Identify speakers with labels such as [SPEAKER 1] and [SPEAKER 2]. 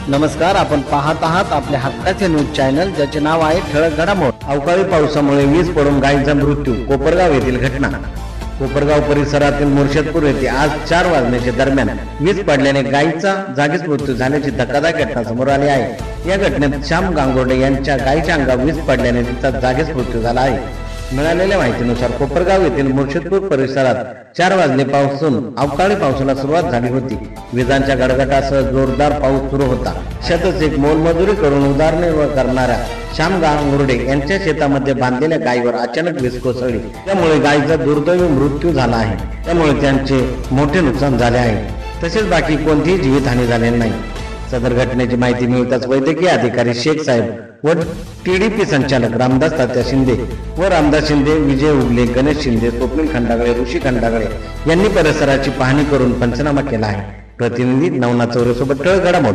[SPEAKER 1] नमस्कार, आपण पाहत आहात आपल्या हक्काचे न्यूज चॅनल, ज्याचे नाव आहे ठळक घडामोड। अवकाळी पावसामुळे वीज पडून गायीचा मृत्यू, कोपरगाव येथील घटना। कोपरगाव परिसरातील मुर्शदपूर येथे आज 4 वाजण्याच्या दरम्यान वीज पडल्याने गायीचा जागीच मृत्यू झाल्याची धक्कादायक घटना समोर आली आहे। या घटनेत श्याम गांगुर्डे यांच्या गायीच्या अंगावर वीज पडल्याने तिचा जागीच मृत्यू झाला आहे। मिळालेल्या माहितीनुसार कोपरगाव येथील मुर्शदपूर परिसरात 4 वाजल्यापासून अवकाळी पावसाला सुरुवात झाली होती। विजांच्या गडगडासह जोरदार पाऊस सुरू होता। शेतात एक मोलमजुरी करून उदरनिर्वाह करणाऱ्या श्याम गांगुर्डे यांच्या शेतामध्ये बांधलेल्या गायीवर अचानक वीज कोसळली, त्यामुळे गायीचा दुर्दैवी मृत्यू झाला आहे। त्यामुळे त्यांचे मोठे नुकसान झाले आहे, तसेच बाकी कोणतीही जीवितहानी झालेली नाही। सदर घटनेची माहिती मिळताच वैद्यकीय अधिकारी शेख साहेब व टीडीपी संचालक रामदास तात्या शिंदे व रामदास शिंदे, विजय उगले, गणेश शिंदे, स्वप्नील खंडागळे, ऋषी खंडागळे यांनी परिसराची पाहणी करून पंचनामा केला आहे। प्रतिनिधी नवनाथ चौरे सोबत ठळक घडामोड।